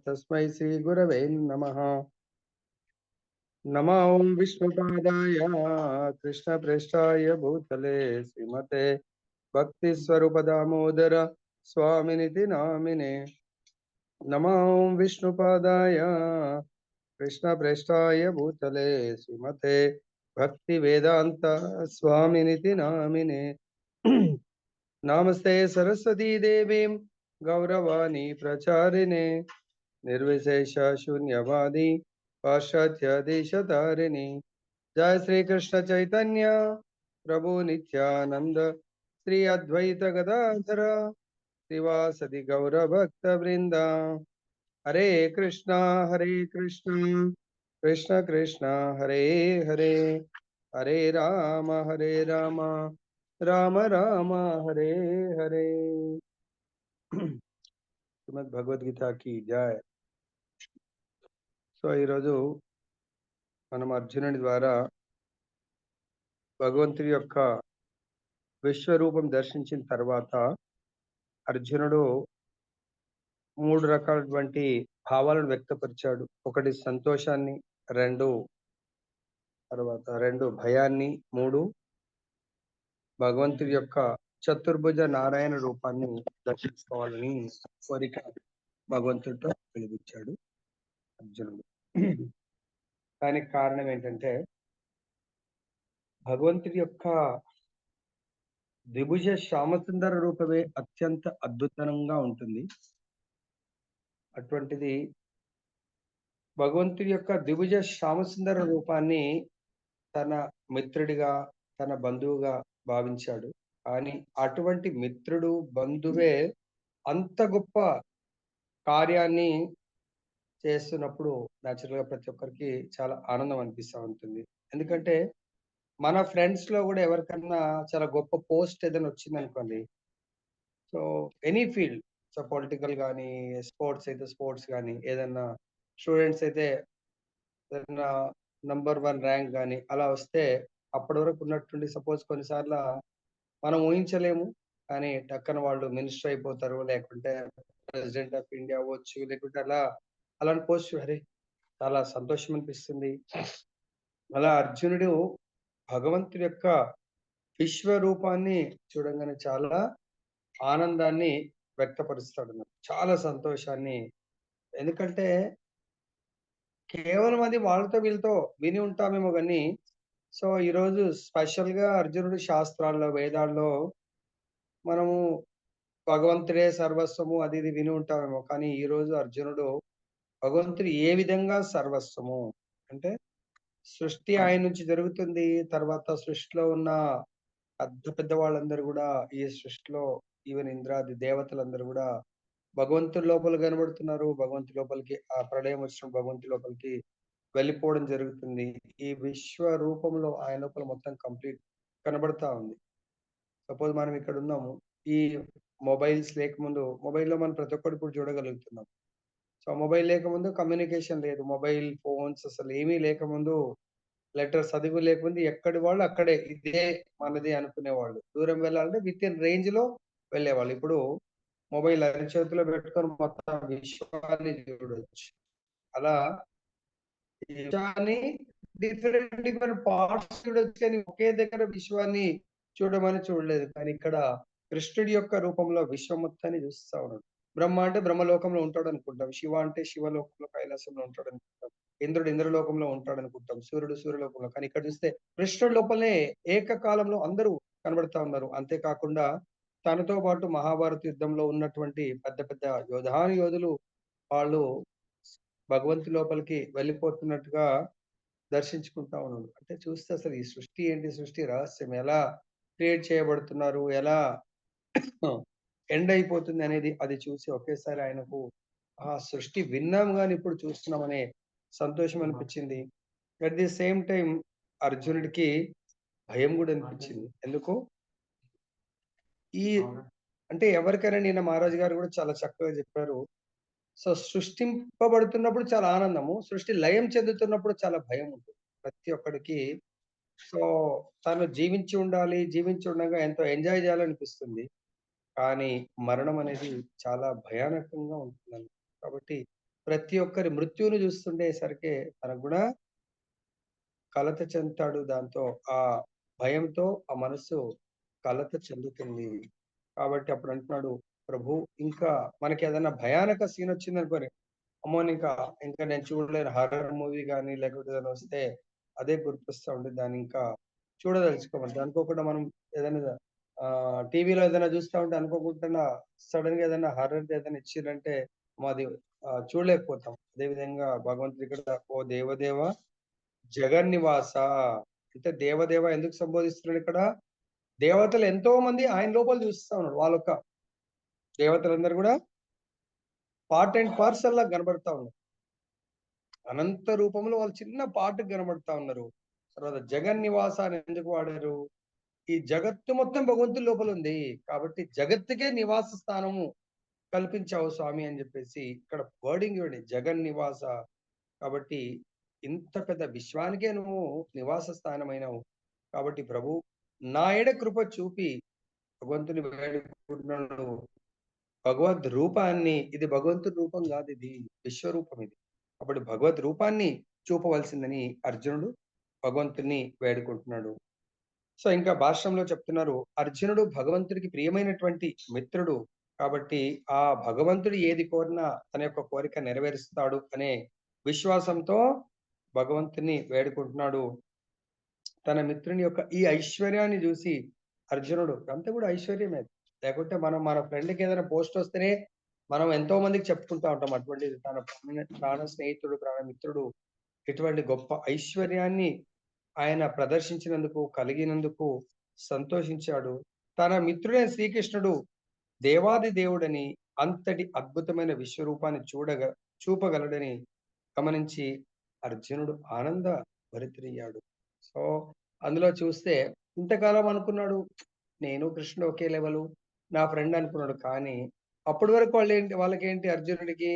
तस्मै श्री गुरवे नमः। नमो विष्णुपादाय कृष्णप्रेष्ठाय भूतले श्रीमते भक्तिस्वरूप दामोदर स्वामिनिति नामिने। नमो विष्णुपादाय कृष्णप्रेष्ठाय भूतले श्रीमते भक्तिवेदांत स्वामिनिति नामिने। नमस्ते सरस्वती देवीं गौरवाणी प्रचारिणे निर्विशेष शून्यवादी पाश्चात्य देशतारिणी। जय श्री कृष्ण चैतन्य प्रभु नित्यानंद श्री अद्वैत गदाधर श्रीवासदि गौर भक्त वृंदा। हरे कृष्णा कृष्ण कृष्ण हरे हरे, हरे राम राम राम हरे हरे। श्रीमद् भगवद्गीता की जय। సో ఈరోజు మనం అర్జునుడి ద్వారా భగవంతుడి యొక్క విశ్వరూపం దర్శించిన తర్వాత అర్జునుడు 3 రకాలైనటువంటి భావాలను వ్యక్తపరిచాడు. ఒకటి సంతోషాన్ని, 2 భయాన్ని, 3 భగవంతుడి యొక్క చతుర్భుజ నారాయణ రూపాన్ని దర్శించుకోవాలని కోరిక భగవంతుడితో వెలిగించాడు అర్జునుడు. దానికి కారణం ఏంటంటే భగవంతుడి యొక్క ద్విభుజ శ్యామసుందర రూపమే అత్యంత అద్భుతంగా ఉంటుంది. అటువంటిది భగవంతుడి యొక్క ద్విభుజ శ్యామసుందర రూపాన్ని తన మిత్రుడిగా, తన బంధువుగా భావించాడు. కానీ అటువంటి మిత్రుడు, బంధువే అంత గొప్ప కార్యాన్ని చేస్తున్నప్పుడు న్యాచురల్ గా ప్రతి ఒక్కరికి చాలా ఆనందం అనిపిస్తూ ఉంటుంది. ఎందుకంటే మన ఫ్రెండ్స్ లో కూడా ఎవరికన్నా చాలా గొప్ప పోస్ట్ ఏదైనా వచ్చింది అనుకోండి, so any field, so political కానీ, స్పోర్ట్స్ అయితే స్పోర్ట్స్ కానీ, ఏదన్నా స్టూడెంట్స్ అయితే ఏదన్నా నంబర్ 1 ర్యాంక్ కానీ అలా వస్తే అప్పటి వరకు ఉన్నట్టుండి సపోజ్ కొన్నిసార్లు మనం ఊహించలేము, కానీ టక్కన వాళ్ళు మినిస్టర్ అయిపోతారు, లేకుంటే ప్రెసిడెంట్ ఆఫ్ ఇండియా అవ్వచ్చు, లేకుంటే అలాంటి పోస్ట్. అరే చాలా సంతోషం అనిపిస్తుంది. అలా అర్జునుడు భగవంతుడి యొక్క విశ్వరూపాన్ని చూడంగానే చాలా ఆనందాన్ని వ్యక్తపరుస్తాడు, చాలా సంతోషాన్ని. ఎందుకంటే కేవలం అది వాళ్ళతో వీళ్ళతో విని ఉంటామేమో కానీ, సో ఈరోజు స్పెషల్ గా అర్జునుడు శాస్త్రాల్లో, వేదాల్లో మనము భగవంతుడే సర్వస్వము అది ఇది విని ఉంటామేమో, కానీ ఈ రోజు అర్జునుడు భగవంతుడు ఏ విధంగా సర్వస్వము అంటే, సృష్టి ఆయన నుంచి జరుగుతుంది. తర్వాత సృష్టిలో ఉన్న పెద్ద పెద్ద వాళ్ళందరూ కూడా, ఈ సృష్టిలో ఈవెన్ ఇంద్రాది దేవతలందరూ కూడా భగవంతుడి లోపల కనబడుతున్నారు. భగవంతుడి లోపలికి ఆ ప్రళయం వచ్చిన భగవంతుడి లోపలికి వెళ్ళిపోవడం జరుగుతుంది. ఈ విశ్వ రూపంలో ఆయన లోపల మొత్తం కంప్లీట్ కనబడతా ఉంది. సపోజ్ మనం ఇక్కడ ఉన్నాము, ఈ మొబైల్స్ లేకముందు, మొబైల్లో మనం ప్రతి ఒక్కటి ఇప్పుడు చూడగలుగుతున్నాం. సో మొబైల్ లేకముందు కమ్యూనికేషన్ లేదు, మొబైల్ ఫోన్స్ అసలు ఏమీ లేకముందు, లెటర్స్ చదువు లేకముందు ఎక్కడి వాళ్ళు అక్కడే ఇదే మనది అనుకునేవాళ్ళు. దూరం వెళ్ళాలంటే విత్ ఇన్ రేంజ్ లో వెళ్ళేవాళ్ళు. ఇప్పుడు మొబైల్ అరచేతిలో పెట్టుకొని మొత్తం విశ్వాన్ని చూడొచ్చు. అలా ఈ విశ్వాన్ని డిఫరెంట్ డిఫరెంట్ పార్ట్స్ చూడొచ్చు, కానీ ఒకే దగ్గర విశ్వాన్ని చూడమని చూడలేదు. కానీ ఇక్కడ కృష్ణుడి యొక్క రూపంలో విశ్వం మొత్తాన్ని చూస్తా ఉన్నాడు. బ్రహ్మ అంటే బ్రహ్మలోకంలో ఉంటాడు అనుకుంటాం, శివ అంటే శివలోకంలో కైలాసంలో ఉంటాడు అనుకుంటాం, ఇంద్రుడు ఇంద్రలోకంలో ఉంటాడు అనుకుంటాం, సూర్యుడు సూర్యలోకంలో. కానీ ఇక్కడ చూస్తే కృష్ణుడి లోపలనే ఏకకాలంలో అందరూ కనబడతా ఉన్నారు. అంతేకాకుండా తనతో పాటు మహాభారత యుద్ధంలో ఉన్నటువంటి పెద్ద పెద్ద యోధులు వాళ్ళు భగవంతు లోపలికి వెళ్ళిపోతున్నట్టుగా దర్శించుకుంటా ఉన్నాడు. అంటే చూస్తే అసలు ఈ సృష్టి ఏంటి, సృష్టి రహస్యం ఎలా క్రియేట్ చేయబడుతున్నారు, ఎలా ఎండ్ అయిపోతుంది అనేది అది చూసి ఒకేసారి ఆయనకు ఆ సృష్టి విన్నాం కానీ ఇప్పుడు చూస్తున్నాం అనే సంతోషం అనిపించింది. అట్ ది సేమ్ టైం అర్జునుడికి భయం కూడా అనిపించింది. ఎందుకు ఈ అంటే ఎవరికైనా నిన్న మహారాజు గారు కూడా చాలా చక్కగా చెప్పారు. సో సృష్టింపబడుతున్నప్పుడు చాలా ఆనందము, సృష్టి లయం చెందుతున్నప్పుడు చాలా భయం ఉంటుంది ప్రతి ఒక్కడికి. సో తను జీవించి ఉండాలి, జీవించి ఉండగా ఎంతో ఎంజాయ్ చేయాలనిపిస్తుంది. కానీ మరణం అనేది చాలా భయానకంగా ఉంటుందండి. కాబట్టి ప్రతి ఒక్కరి మృత్యువుని చూస్తుండేసరికే తనకు కూడా కలత చెందుతాడు. దాంతో ఆ భయంతో ఆ మనస్సు కలత చెందుతుంది. కాబట్టి అప్పుడు అంటున్నాడు ప్రభు, ఇంకా మనకేదైనా భయానక సీన్ వచ్చిందనుకోని, అమ్మో! ఇంకా నేను చూడలేను హారర్ మూవీ గాని, లేకపోతే ఏదైనా వస్తే అదే గుర్తొస్తా ఉంటది. దాన్ని ఇంకా చూడదలుచుకోము. అనుకోకుండా మనం ఏదైనా టీవీలో ఏదైనా చూస్తా ఉంటే అనుకోకుండా సడెన్‌గా ఏదైనా హారర్‌ది ఏదైనా ఇచ్చిర్రంటే మాది చూడలేకపోతాం. అదే విధంగా భగవంతుడు ఇక్కడ ఓ దేవదేవ జగన్నివాస, అంటే దేవదేవ ఎందుకు సంబోధిస్తున్నాడు ఇక్కడ? దేవతలు ఎంతో మంది ఆయన లోపల చూస్తా ఉన్నారు. వాళ్ళొక్క దేవతలందరూ గూడా పార్ట్ అండ్ పార్సెల్‌లా కనబడతా ఉన్నారు. అనంత రూపంలో వాళ్ళు చిన్న పార్ట్‌కి కనబడతా ఉన్నారు. తర్వాత జగన్నివాస అని ఎందుకు వాడారు? ఈ జగత్తు మొత్తం భగవంతుడి లోపల ఉంది. కాబట్టి జగత్తుకే నివాస స్థానము కల్పించావు స్వామి అని జెప్పేసి ఇక్కడ వర్డింగ్ చూడండి. జగన్నివాస. కాబట్టి ఇంత పెద్ద విశ్వానికే నువ్వు నివాస స్థానమైనవు. కాబట్టి ప్రభు నా ఎడ కృప చూపి భగవంతుని వేడుకుంటున్నాను. భగవద్ రూపాన్ని, ఇది భగవంతుడి రూపం కాదు, ఇది విశ్వరూపం ఇది. కాబట్టి భగవద్ రూపాన్ని చూపవలసిందని అర్జునుడు భగవంతుని వేడుకుంటున్నాడు. సో ఇంకా భాష్యంలో చెప్తున్నారు, అర్జునుడు భగవంతుడికి ప్రియమైనటువంటి మిత్రుడు. కాబట్టి ఆ భగవంతుడు ఏది కోరినా తన యొక్క కోరిక నెరవేరుస్తాడు అనే విశ్వాసంతో భగవంతుని వేడుకుంటున్నాడు. తన మిత్రుని యొక్క ఈ ఐశ్వర్యాన్ని చూసి అర్జునుడు, అంతా కూడా ఐశ్వర్యమే. లేకుంటే మనం మన ఫ్రెండ్‌కి ఏదైనా పోస్ట్ వస్తేనే మనం ఎంతో మందికి చెప్పుకుంటా ఉంటాం. అటువంటిది తన ప్రాణ స్నేహితుడు, ప్రాణ మిత్రుడు ఇటువంటి గొప్ప ఐశ్వర్యాన్ని ఆయన ప్రదర్శించినందుకు, కలిగినందుకు సంతోషించాడు. తన మిత్రుడైన శ్రీకృష్ణుడు దేవాది దేవుడని, అంతటి అద్భుతమైన విశ్వరూపాన్ని చూపగలడని గమనించి అర్జునుడు ఆనంద భరితుడయ్యాడు. సో, అందులో చూస్తే ఇంతకాలం అనుకున్నాడు, నేను కృష్ణుడు ఒకే లెవెలు, నా ఫ్రెండ్ అనుకున్నాడు. కానీ అప్పటి వరకు వాళ్ళకేంటి అర్జునుడికి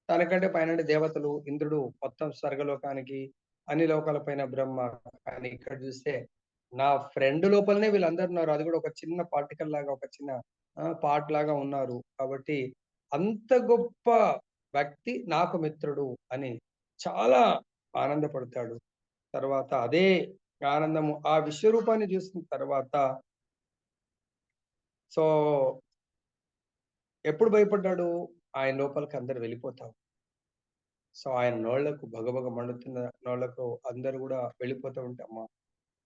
తనకంటే పైనుండి దేవతలు, ఇంద్రుడు, మొత్తం స్వర్గలోకానికి, అన్ని లోకాల పైన బ్రహ్మ. కానీ ఇక్కడ చూస్తే నా ఫ్రెండ్ లోపలనే వీళ్ళందరూ ఉన్నారు. అది కూడా ఒక చిన్న పార్టికల్ లాగా, ఒక చిన్న పార్ట్ లాగా ఉన్నారు. కాబట్టి అంత గొప్ప వ్యక్తి నాకు మిత్రుడు అని చాలా ఆనందపడతాడు. తర్వాత అదే ఆనందము ఆ విశ్వరూపాన్ని చూసిన తర్వాత సో ఎప్పుడు భయపడ్డాడు? ఆయన లోపలికి అందరూ వెళ్ళిపోతాం. సో ఆయన నోళ్లకు భగభగ మండుతున్న నోళ్లకు అందరూ గూడా వెళ్ళిపోతూ ఉంటే, అమ్మా!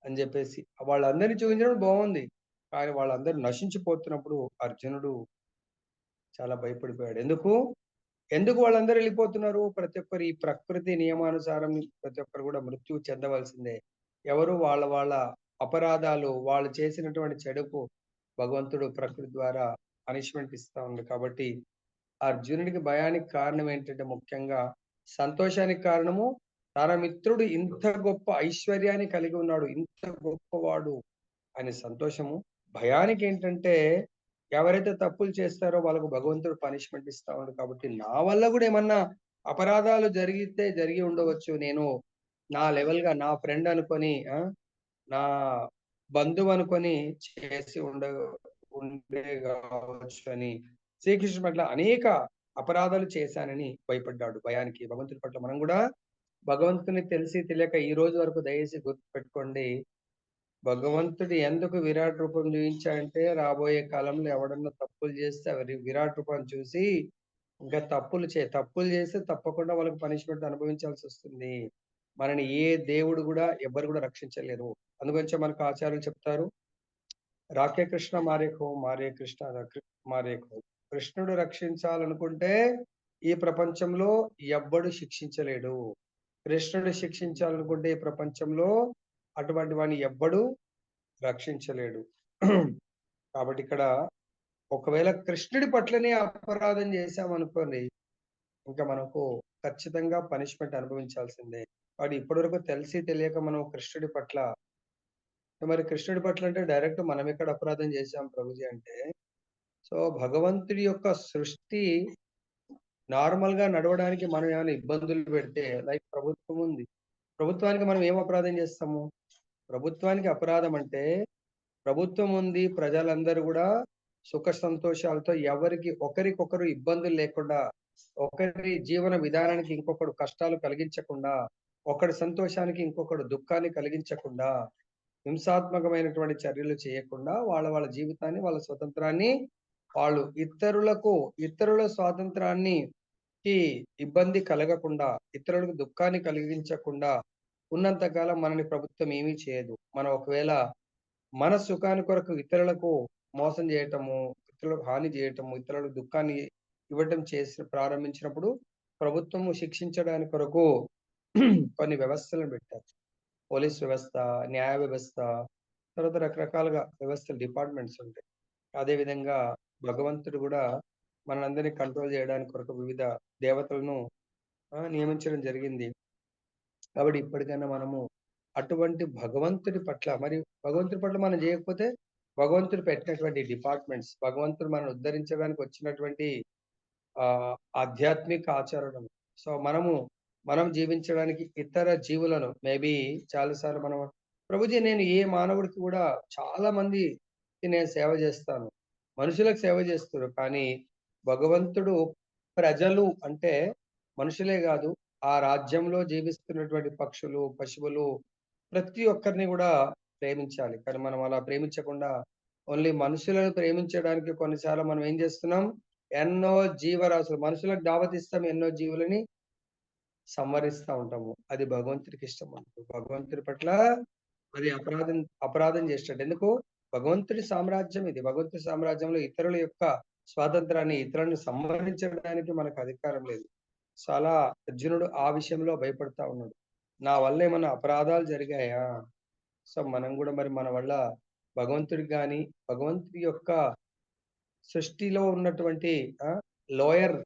అని జెప్పేసి వాళ్ళందరిని చూపించడం బావుంది. కానీ వాళ్ళందరూ నశించిపోతున్నప్పుడు అర్జునుడు చాలా భయపడిపోయాడు. ఎందుకు వాళ్ళందరూ వెళ్ళిపోతున్నారు? ప్రతి ఒక్కరు ఈ ప్రకృతి నియమానుసారం ప్రతి ఒక్కరు గూడా మృత్యువు చెందవలసిందే. ఎవరు వాళ్ళ అపరాధాలు, వాళ్ళు చేసినటువంటి చెడుకు భగవంతుడు ప్రకృతి ద్వారా పనిష్మెంట్ ఇస్తా ఉంది. కాబట్టి అర్జునుడికి భయానికి కారణం ఏంటంటే ముఖ్యంగా సంతోషానికి కారణము తన మిత్రుడు ఇంత గొప్ప ఐశ్వర్యాన్ని కలిగి ఉన్నాడు. ఇంత గొప్పవాడు అనే సంతోషము. భయానికి ఏంటంటే ఎవరైతే తప్పులు చేస్తారో వాళ్ళకు భగవంతుడు పనిష్మెంట్ ఇస్తా ఉన్నాడు. కాబట్టి నా వల్ల గూడా ఏమన్నా అపరాధాలు జరిగి ఉండవచ్చు. నేను నా లెవెల్‌గా నా ఫ్రెండ్ అనుకోని నా బంధువు అనుకోని చేసి ఉండే గావచ్చు అని శ్రీకృష్ణుడి పట్ల అనేక అపరాధాలు చేశానని భయపడ్డాడు భయానికి. భగవంతుడి పట్ల మనం గూడా భగవంతుని తెలిసి తెలియక ఈ రోజు వరకు దయచేసి గుర్తుపెట్టుకోండి. భగవంతుడు ఎందుకు విరాట్ రూపం చూయించాడంటే రాబోయే కాలంలో ఎవడన్నా తప్పులు చేస్తే విరాట్ రూపాన్ని చూసి ఇంకా తప్పులు చేస్తే తప్పకుండా వాళ్ళకి పనిష్మెంట్ అనుభవించాల్సొస్తుంది. మనని ఏ దేవుడు గూడా ఎవ్వరు గూడా రక్షించలేరు. అందుగురించే మనకు ఆచార్యులు చెప్తారు, రాకే కృష్ణ మారేఖో, మారే కృష్ణ మారేఖో. కృష్ణుడు రక్షించాలనుకుంటే ఈ ప్రపంచంలో ఎవ్వడు శిక్షించలేడు. కృష్ణుడు శిక్షించాలనుకుంటే ఈ ప్రపంచంలో అటువంటి వాడిని ఎవ్వడు రక్షించలేడు. కాబట్టి ఇక్కడ ఒకవేళ కృష్ణుడి పట్లనే అపరాధం చేశామనుకోండి, ఇంకా మనకు ఖచ్చితంగా పనిష్మెంట్ అనుభవించాల్సిందే. కాబట్టి ఇప్పటివరకు తెలిసి తెలియక మనం కృష్ణుడి పట్ల, మరి కృష్ణుడి పట్ల అంటే డైరెక్ట్ మనం ఎక్కడ అపరాధం చేశాం ప్రభుజీ అంటే, సో భగవంతుడి యొక్క సృష్టి నార్మల్‌గా నడవడానికి మనం ఏమైనా ఇబ్బందులు పెడితే, లైక్ ప్రభుత్వం ఉంది. ప్రభుత్వానికి మనం ఏం అపరాధం చేస్తాము? ప్రభుత్వానికి అపరాధం అంటే ప్రభుత్వం ఉంది. ప్రజలందరూ గూడా సుఖ సంతోషాలతో ఎవరికి ఒకరికొకరు ఇబ్బందులు లేకుండా, ఒకరి జీవన విధానానికి ఇంకొకడు కష్టాలు కలిగించకుండా, ఒకడి సంతోషానికి ఇంకొకడు దుఃఖాన్ని కలిగించకుండా, హింసాత్మకమైనటువంటి చర్యలు చేయకుండా వాళ్ళ వాళ్ళ జీవితాన్ని, వాళ్ళ స్వతంత్రాన్ని వాళ్ళు ఇతరుల స్వాతంత్రాన్ని కి ఇబ్బంది కలగకుండా, ఇతరులకు దుఃఖాన్ని కలిగించకుండా ఉన్నంత కాలం మనని ప్రభుత్వం ఏమీ చేయదు. మనం ఒకవేళ మన సుఖాని కొరకు ఇతరులకు మోసం చేయటము, ఇతరులకు హాని చేయటము, ఇతరులకు దుఃఖాన్ని ఇవ్వటం ప్రారంభించినప్పుడు ప్రభుత్వము శిక్షించడానికి కొరకు కొన్ని వ్యవస్థలను పెట్టారు. పోలీస్ వ్యవస్థ, న్యాయ వ్యవస్థ, తర్వాత రకరకాలుగా వ్యవస్థలు, డిపార్ట్మెంట్స్ ఉంటాయి. అదే విధంగా భగవంతుడు కూడా మనందరినీ కంట్రోల్ చేయడానికి కొరకు వివిధ దేవతలను నియమించడం జరిగింది. కాబట్టి ఇప్పటికైనా మనము అటువంటి భగవంతుడి పట్ల, మరి భగవంతుడి పట్ల మనం చేయకపోతే భగవంతుడు పెట్టినటువంటి డిపార్ట్మెంట్స్, భగవంతుడు మనల్ని ఉద్ధరించడానికి వచ్చినటువంటి ఆధ్యాత్మిక ఆచరణలు. సో మనం జీవించడానికి ఇతర జీవులను మేబీ చాలాసార్లు మనం ప్రభుజీ నేను ఏ మానవుడికి కూడా చాలా మందికి నేను సేవ చేస్తాను, మనుషులకు సేవ చేస్తున్నారు. కానీ భగవంతుడు ప్రజలు అంటే మనుషులే కాదు, ఆ రాజ్యంలో జీవిస్తున్నటువంటి పక్షులు, పశువులు ప్రతి ఒక్కరిని కూడా ప్రేమించాలి. కానీ మనం అలా ప్రేమించకుండా ఓన్లీ మనుషులను ప్రేమించడానికి కొన్నిసార్లు మనం ఏం చేస్తున్నాం, ఎన్నో జీవరాశులు మనుషులకు దావతిస్తాం, ఎన్నో జీవులని సంవరిస్తా ఉంటాము. అది భగవంతుడికి ఇష్టం ఉండదు. భగవంతుడి పట్ల అది అపరాధం చేసినట్టు. ఎందుకు? భగవంతుడి సామ్రాజ్యం ఇది. భగవంతుడి సామ్రాజ్యంలో ఇతరుల యొక్క స్వాతంత్రాన్ని, ఇతరులను సంహరించడానికి మనకు అధికారం లేదు. సో అలా అర్జునుడు ఆ విషయంలో భయపడతా ఉన్నాడు. నా వల్ల ఏమన్నా అపరాధాలు జరిగాయా? సో మనం కూడా మరి మన వల్ల భగవంతుడికి గాని, భగవంతుడి యొక్క సృష్టిలో ఉన్నటువంటి లోయర్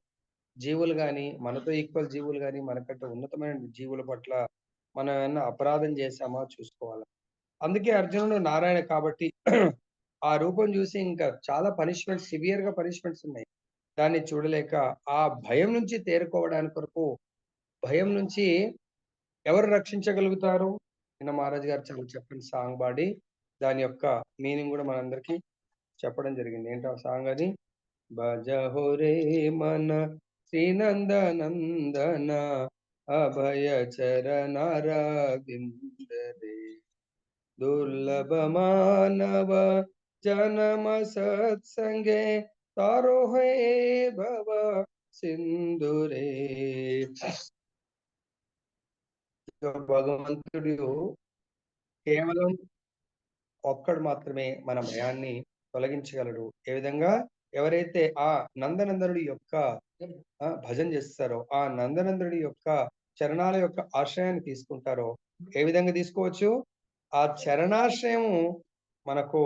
జీవులు గాని, మనతో ఈక్వల్ జీవులు గాని, మనకంటే ఉన్నతమైన జీవుల పట్ల మనం ఏమన్నా అపరాధం చేశామా చూసుకోవాలి. అందుకే అర్జునుడు నారాయణ కాబట్టి ఆ రూపం చూసి ఇంకా చాలా పనిష్మెంట్స్, సివియర్ గా పనిష్మెంట్స్ ఉన్నాయి. దాన్ని చూడలేక ఆ భయం నుంచి తేరుకోవడానికి కొరకు, భయం నుంచి ఎవరు రక్షించగలుగుతారు? నిన్న మహారాజ్ గారు చాలా చెప్పిన సాంగ్ పాడి దాని యొక్క మీనింగ్ కూడా మనందరికీ చెప్పడం జరిగింది. ఏంటో ఆ సాంగ్ అది, భజహో రే మన శ్రీనందనందన అభయ చరణారవిందరే దుర్లభ మానవ జనమ సత్సంగే తారో హే భవ సింధురే. భగవంతుడు కేవలం ఒక్కడు మాత్రమే మన భయాన్ని తొలగించగలడు. ఏ విధంగా? ఎవరైతే ఆ నందనందనుడి యొక్క భజన చేస్తారో, ఆ నందనందనుడి యొక్క చరణాల యొక్క ఆశ్రయాన్ని తీసుకుంటారో, ఏ విధంగా తీసుకోవచ్చు? ఆ చరణాశ్రయము మనకు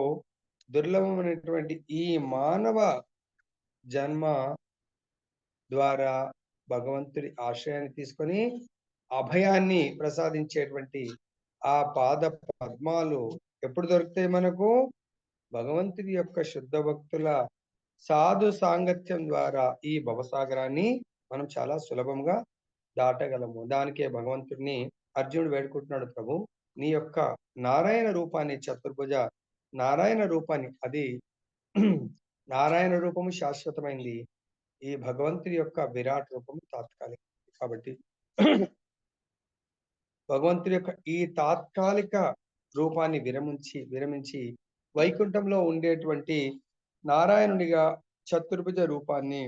దుర్లభమైనటువంటి ఈ మానవ జన్మ ద్వారా భగవంతుడి ఆశ్రయాన్ని తీసుకొని అభయాన్ని ప్రసాదించేటువంటి ఆ పాద పద్మాలు ఎప్పుడు దొరుకుతాయి మనకు? భగవంతుడి యొక్క శుద్ధ భక్తుల సాధు సాంగత్యం ద్వారా ఈ భవసాగరాన్ని మనం చాలా సులభంగా దాటగలము. దానికే భగవంతుడిని అర్జునుడు వేడుకుంటున్నాడు, ప్రభు నీ యొక్క నారాయణ రూపాన్ని, చతుర్భుజ నారాయణ రూపాన్ని, అది నారాయణ రూపము శాశ్వతమైంది, ఈ భగవంతుడి యొక్క విరాట్ రూపము తాత్కాలిక. కాబట్టి భగవంతుడి యొక్క ఈ తాత్కాలిక రూపాన్ని విరమించి వైకుంఠంలో ఉండేటువంటి నారాయణుడిగా చతుర్భుజ రూపాన్ని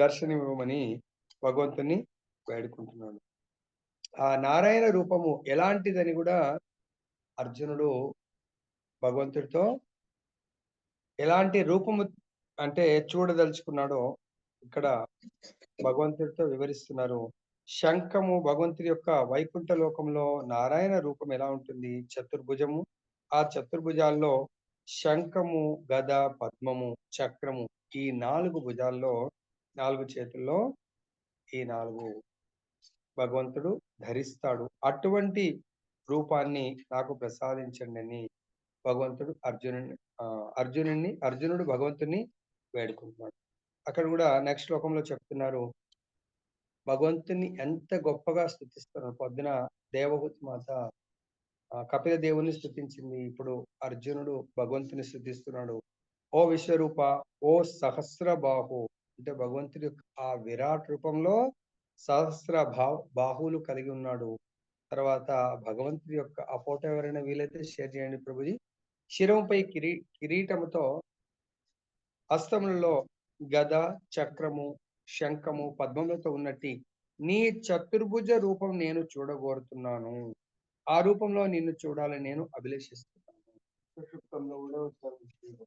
దర్శనమివ్వమని భగవంతుని వేడుకుంటున్నాడు. ఆ నారాయణ రూపము ఎలాంటిదని కూడా అర్జునుడు భగవంతుడితో ఎలాంటి రూపము అంటే చూడదలుచుకున్నాడో ఇక్కడ భగవంతుడితో వివరిస్తున్నారు. శంఖము, భగవంతుడి యొక్క వైకుంఠ లోకంలో నారాయణ రూపం ఎలా ఉంటుంది? చతుర్భుజము. ఆ చతుర్భుజాల్లో శంఖము, గద, పద్మము, చక్రము, ఈ 4 భుజాల్లో, 4 చేతుల్లో ఈ 4 భగవంతుడు ధరిస్తాడు. అటువంటి రూపాన్ని నాకు ప్రసాదించండి అని భగవంతుడు అర్జునుడు భగవంతుని వేడుకుంటున్నాడు. అక్కడ కూడా నెక్స్ట్ శ్లోకంలో చెప్తున్నారు, భగవంతుని ఎంత గొప్పగా స్తుతిస్తున్నారు. పొద్దున దేవహూతి మాత కపిల దేవుని స్తుతించింది, ఇప్పుడు అర్జునుడు భగవంతుని స్తుతిస్తున్నాడు. ఓ విశ్వరూప, ఓ సహస్రబాహు, అంటే భగవంతుడి యొక్క ఆ విరాట్ రూపంలో సహస్ర బాహువులు కలిగి ఉన్నాడు. తర్వాత భగవంతుడి యొక్క ఆ ఫోటో ఎవరైనా వీలైతే షేర్ చేయండి ప్రభుజీ. శిరంపై కిరీటముతో, హస్తములలో గద, చక్రము, శంఖము, పద్మములతో ఉన్నట్టి నీ చతుర్భుజ రూపం నేను చూడగోరుతున్నాను. ఆ రూపంలో నిన్ను చూడాలని నేను అభిలషిస్తున్నాను. సుషుప్తంలో కూడా వస్తారు.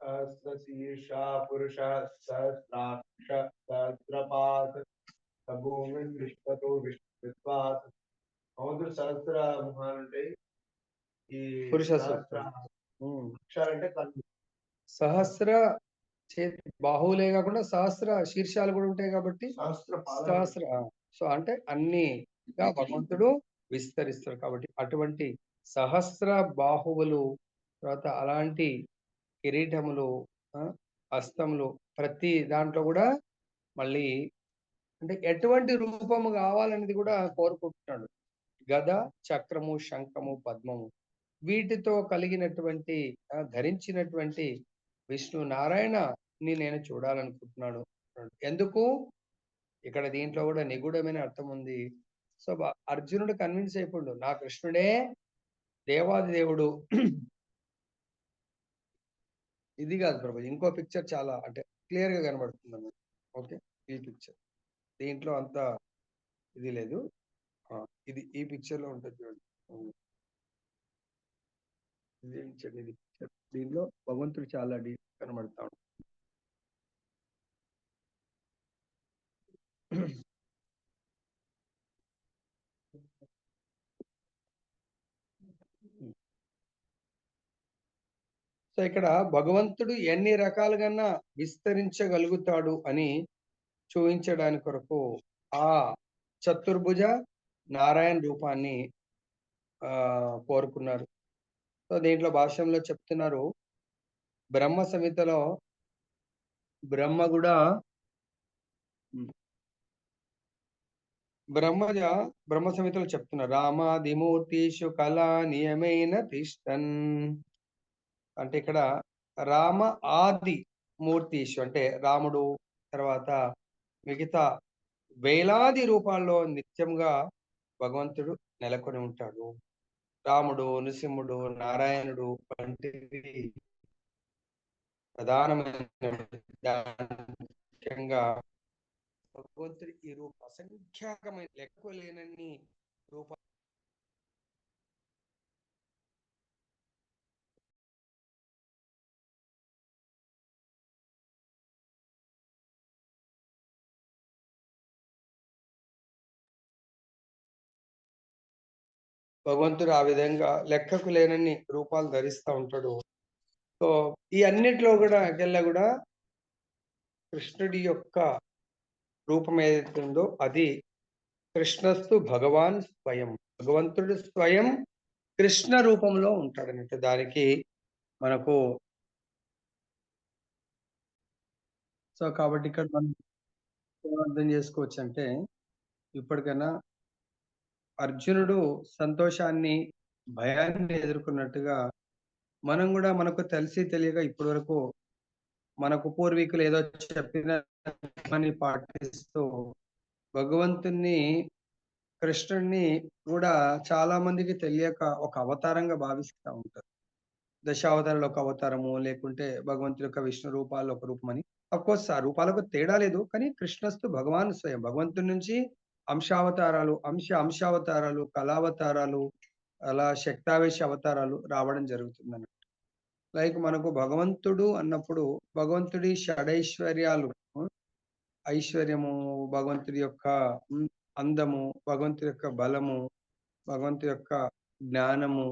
సహస్రశీర్ష పురుష సహస్రాక్ష సహస్రపాత్ భూమిన్ విశ్వతో విశ్వాత్. సముద్ర సహస్ర ముఖాలు ఉంటాయి. ఈ పురుష సహస్ర అక్షరాలంటే కళ్ళు. సహస్ర బాహువులే కాకుండా సహస్ర శీర్షాలు కూడా ఉంటాయి కాబట్టి సహస్ర. సో అంటే అన్నిగా భగవంతుడు విస్తరిస్తాడు కాబట్టి అటువంటి సహస్ర బాహువులు, తర్వాత అలాంటి కిరీటములు, హస్తములు, ప్రతి దాంట్లో కూడా మళ్ళీ అంటే ఎటువంటి రూపము కావాలనేది కూడా కోరుకుంటున్నాడు. గద, చక్రము, శంఖము, పద్మము వీటితో కలిగినటువంటి ధరించినటువంటి విష్ణు నారాయణని నేను చూడాలనుకుంటున్నాడు. ఎందుకు? ఇక్కడ దీంట్లో కూడా నిగూఢమైన అర్థం ఉంది. సో అర్జునుడు కన్విన్స్ అయిపోయాడు, నా కృష్ణుడే దేవాది దేవుడు. ఇది కాదు ప్రభు, ఇంకో పిక్చర్ చాలా అంటే క్లియర్ గా కనబడుతుంది అన్నమాట. ఓకే, ఈ పిక్చర్ దీంట్లో అంత ఇది లేదు. ఇది ఈ పిక్చర్ లో ఉంటుంది చూడండి. ఇది పిక్చర్, దీనిలో భగవంతుడు చాలా డీప్ కనబడతా ఉంటాడు. సో ఇక్కడ భగవంతుడు ఎన్ని రకాలుగా విస్తరించగలుగుతాడు అని చూపించడానికి కొరకు ఆ చతుర్భుజ నారాయణ రూపాన్ని కోరుకున్నారు. సో దీంట్లో భాష్యంలో చెప్తున్నారు, బ్రహ్మ సంహితలో బ్రహ్మ సంహితలో చెప్తున్నారు, రామాదిమూర్తిషు కళా నియమైన తిష్టన్. అంటే ఇక్కడ రామ ఆది మూర్తిషు అంటే రాముడు, తర్వాత మిగతా వేలాది రూపాల్లో నిత్యంగా భగవంతుడు నెలకొని ఉంటాడు. రాముడు, నృసింహుడు, నారాయణుడు వంటివి ప్రధానమైన ముఖ్యంగా భగవంతుడి ఈ రూప అసంఖ్యాకమైన లెక్కలేనన్ని రూప భగవంతుడు ఆ విధంగా లెక్కకు లేనన్ని రూపాలు ధరిస్తూ ఉంటాడు. సో ఈ అన్నిట్లో కూడా కృష్ణుడి యొక్క రూపం ఏదైతే ఉందో అది కృష్ణస్తు భగవాన్ స్వయం, భగవంతుడు స్వయం కృష్ణ రూపంలో ఉంటాడనంటే దానికి మనకు. సో కాబట్టి ఇక్కడ మనం అర్థం చేసుకోవచ్చు అంటే, ఇప్పటికైనా అర్జునుడు సంతోషాన్ని, భయాన్ని ఎదుర్కొన్నట్టుగా మనం కూడా మనకు తెలిసి తెలియక ఇప్పటి వరకు మనకు పూర్వీకులు ఏదో చెప్పిన పాటిస్తూ భగవంతుణ్ణి, కృష్ణుడిని కూడా చాలా మందికి తెలియక ఒక అవతారంగా భావిస్తూ ఉంటారు. దశావతారాలు ఒక అవతారము, లేకుంటే భగవంతుడి యొక్క విష్ణు రూపాలు ఒక రూపం అని. అఫ్కోర్స్ ఆ రూపాలకు తేడా లేదు, కానీ కృష్ణస్తు భగవాన్ స్వయం, భగవంతుడి నుంచి అంశావతారాలు, కళావతారాలు, అలా శక్తావేశ అవతారాలు రావడం జరుగుతుందని. లైక్ మనకు భగవంతుడు అన్నప్పుడు భగవంతుడి షడైశ్వర్యాలు, ఐశ్వర్యము, భగవంతుడి యొక్క అందము, భగవంతుడి యొక్క బలము, భగవంతుడి యొక్క జ్ఞానము,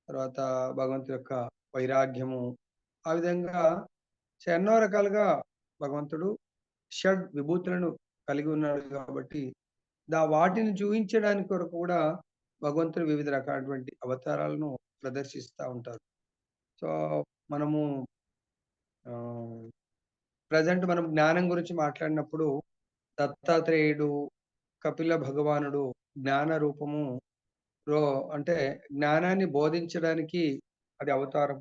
తర్వాత భగవంతుడి యొక్క వైరాగ్యము, ఆ విధంగా ఎన్నో రకాలుగా భగవంతుడు షడ్ విభూతులను కలిగి ఉన్నాడు. కాబట్టి వాటిని చూపించడానికి కొరకు కూడా భగవంతుడు వివిధ రకాలైనటువంటి అవతారాలను ప్రదర్శిస్తూ ఉంటారు. సో మనము ప్రజెంట్ మనం జ్ఞానం గురించి మాట్లాడినప్పుడు దత్తాత్రేయుడు, కపిల భగవానుడు జ్ఞాన రూపము అంటే జ్ఞానాన్ని బోధించడానికి అది అవతారం.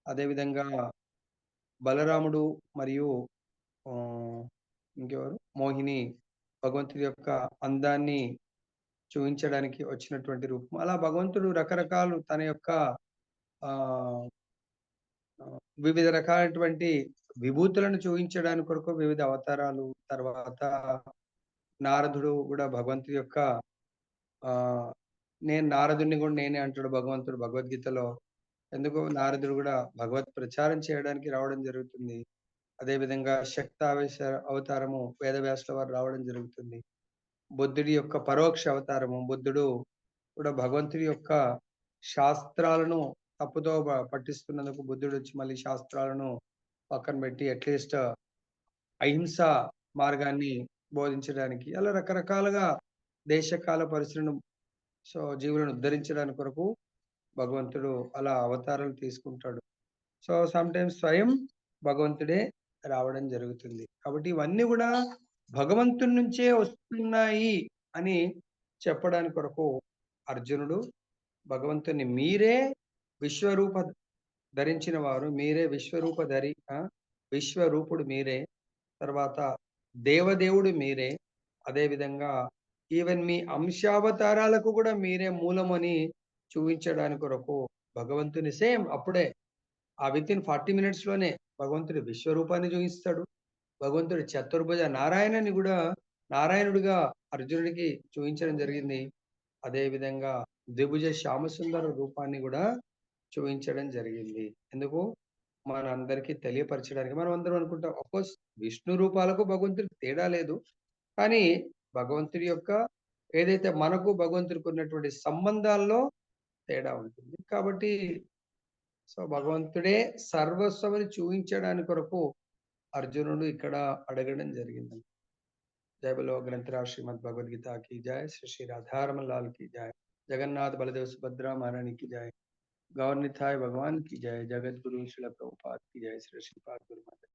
అదేవిధంగా బలరాముడు మరియు ఇంకెవరు మోహిని భగవంతుడి యొక్క అందాన్ని చూయించడానికి వచ్చినటువంటి రూపం. అలా భగవంతుడు రకరకాలు తన యొక్క ఆహ్, వివిధ రకాలైనటువంటి విభూతులను చూయించడానికి కొరకు వివిధ అవతారాలు. తర్వాత నారదుడు గూడా భగవంతుడి యొక్క ఆహ్, నేను నారదుడిని గూడా నేనే అంటాడు భగవంతుడు భగవద్గీతలో. ఎందుకు నారదుడు గూడా భగవత్ ప్రచారం చేయడానికి రావడం జరుగుతుంది. అదే విధంగా శక్తావేశ అవతారము వేదవ్యాసుల వారు రావడం జరుగుతుంది. బుద్ధుడి యొక్క పరోక్ష అవతారము. బుద్ధుడు కూడా భగవంతుడి యొక్క శాస్త్రాలను తప్పుదోవ పట్టిస్తున్నందుకు బుద్ధుడొచ్చి మళ్ళీ శాస్త్రాలను పక్కన పెట్టి అట్‌లీస్ట్ అహింసా మార్గాన్ని బోధించడానికి అలా రకరకాలుగా దేశకాల పరిస్థితులను జీవులను ఉద్ధరించడానికి కొరకు భగవంతుడు అలా అవతారాలు తీసుకుంటాడు. సమ్‌టైమ్స్ స్వయం భగవంతుడే రావడం జరుగుతుంది. కాబట్టి ఇవన్నీ గూడా భగవంతుని నుంచే వస్తున్నాయి అని చెప్పడానికి కొరకు అర్జునుడు భగవంతుని మీరే విశ్వరూప ధరించిన వారు, మీరే విశ్వరూపధరి విశ్వరూపుడు మీరే. తర్వాత దేవదేవుడు మీరే. అదే విధంగా ఈవెన్ మీ అంశావతారాలకు గూడా మీరే మూలమని చూయించడానికి కొరకు భగవంతుని సేమ్ అప్పుడే వితిన్ 40 మినిట్స్ లోనే భగవంతుడి విశ్వరూపాన్ని చూయిస్తాడు. భగవంతుడి చతుర్భుజ నారాయణుడిగా అర్జునుడికి చూయించడం జరిగింది. అదే విధంగా ద్విభుజ శ్యామసుందర రూపాన్ని గూడా చూయించడం జరిగింది. ఎందుకు? మనందరికీ తెలియపరచడానికి. మనం అందరం అనుకుంటాం ఆఫ్‌కోర్స్ విష్ణు రూపాలకు భగవంతుడికి తేడా లేదు. కానీ భగవంతుడి యొక్క ఏదైతే మనకు భగవంతుడికి ఉన్నటువంటి సంబంధాల్లో తేడా ఉంటుంది. కాబట్టి భగవంతుడే సర్వస్వమని చూయించడానికి కొరకు అర్జునుడు ఇక్కడ అడగడం జరిగిందండి. जय बोलो ग्रंथराज श्रीमद् भगवद गीता की जय। श्री श्री राधारमण लाल की जय। जगन्नाथ बलदेव सुभद्रा महारानी की जय। गौर निताय भगवान की जय। जगत गुरु श्रील प्रभुपाद की जय। श्री श्रीपाद गुरु महाराज।